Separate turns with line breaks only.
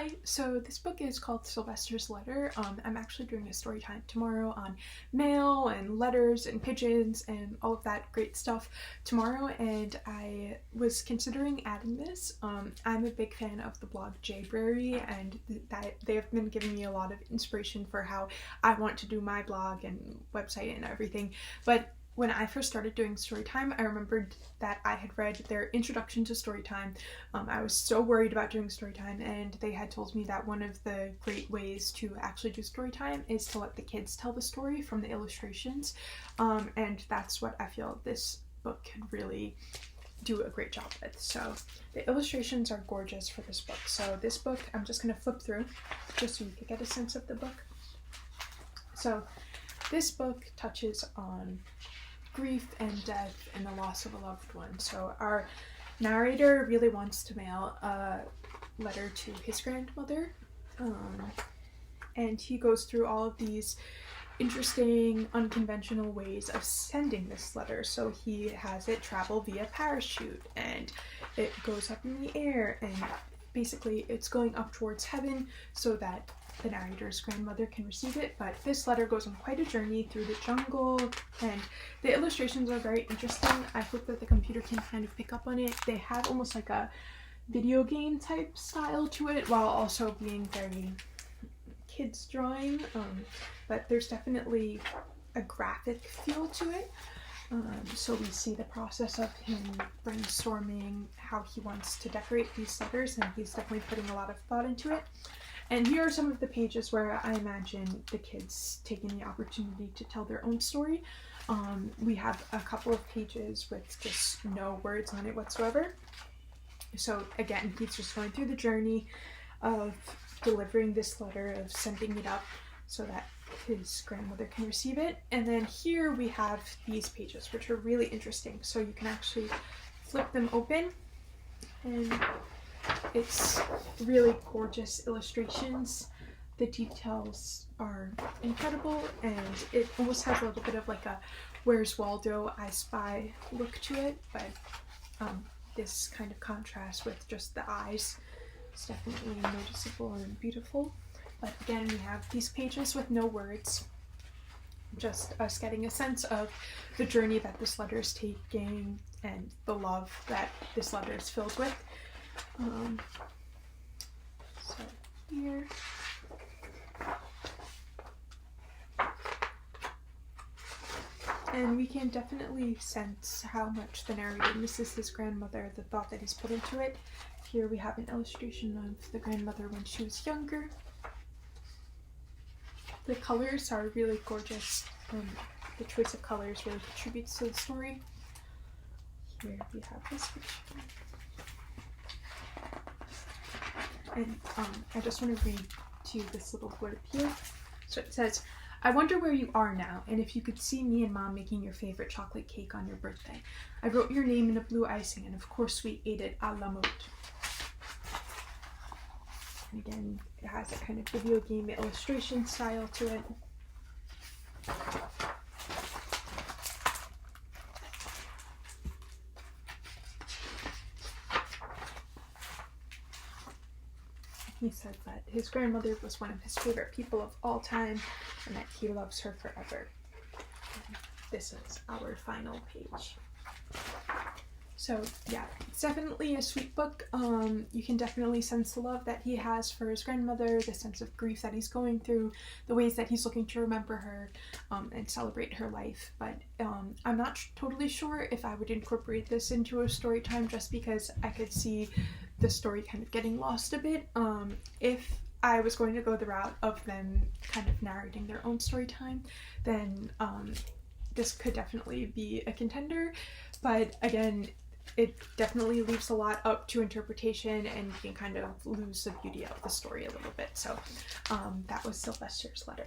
Hi, so this book is called Sylvester's Letter. I'm actually doing a story time tomorrow on mail and letters and pigeons and all of that great stuff tomorrow, and I was considering adding this. I'm a big fan of the blog Jayberry, and they have been giving me a lot of inspiration for how I want to do my blog and website and everything, but when I first started doing Storytime, I remembered that I had read their introduction to Storytime. I was so worried about doing Storytime, and they had told me that one of the great ways to actually do Storytime is to let the kids tell the story from the illustrations, and that's what I feel this book could really do a great job with. So the illustrations are gorgeous for this book. So this book, I'm just going to flip through just so you can get a sense of the book. So this book touches on grief and death and the loss of a loved one. So our narrator really wants to mail a letter to his grandmother, and he goes through all of these interesting, unconventional ways of sending this letter. So he has it travel via parachute, and it goes up in the air, and basically it's going up towards heaven so that the narrator's grandmother can receive it. But this letter goes on quite a journey through the jungle, and the illustrations are very interesting. I hope that the computer can kind of pick up on it. They have almost like a video game type style to it while also being very kids drawing, but there's definitely a graphic feel to it. So we see the process of him brainstorming how he wants to decorate these letters, and he's definitely putting a lot of thought into it. And here are some of the pages where I imagine the kids taking the opportunity to tell their own story. We have a couple of pages with just no words on it whatsoever. So again, he's just going through the journey of delivering this letter, of sending it up so that his grandmother can receive it. And then here we have these pages, which are really interesting. So you can actually flip them open, and it's really gorgeous illustrations. The details are incredible, and it almost has a little bit of like a Where's Waldo, I Spy look to it, but this kind of contrast with just the eyes is definitely noticeable and beautiful. But again, we have these pages with no words, just us getting a sense of the journey that this letter is taking and the love that this letter is filled with. So here, and we can definitely sense how much the narrator misses his grandmother, the thought that he's put into it. Here we have an illustration of the grandmother when she was younger. The colors are really gorgeous. The choice of colors really contributes to the story. Here we have this picture. And I just want to read to you this little blurb here. So it says, "I wonder where you are now, and if you could see me and Mom making your favorite chocolate cake on your birthday. I wrote your name in a blue icing, and of course we ate it a la mode." And again, it has a kind of video game illustration style to it. He said that his grandmother was one of his favorite people of all time, and that he loves her forever. And this is our final page. So yeah, it's definitely a sweet book. You can definitely sense the love that he has for his grandmother, the sense of grief that he's going through, the ways that he's looking to remember her and celebrate her life. But I'm not totally sure if I would incorporate this into a story time, just because I could see the story kind of getting lost a bit. If I was going to go the route of them kind of narrating their own story time, then this could definitely be a contender. But again, it definitely leaves a lot up to interpretation, and you can kind of lose the beauty of the story a little bit. So that was Sylvester's Letter.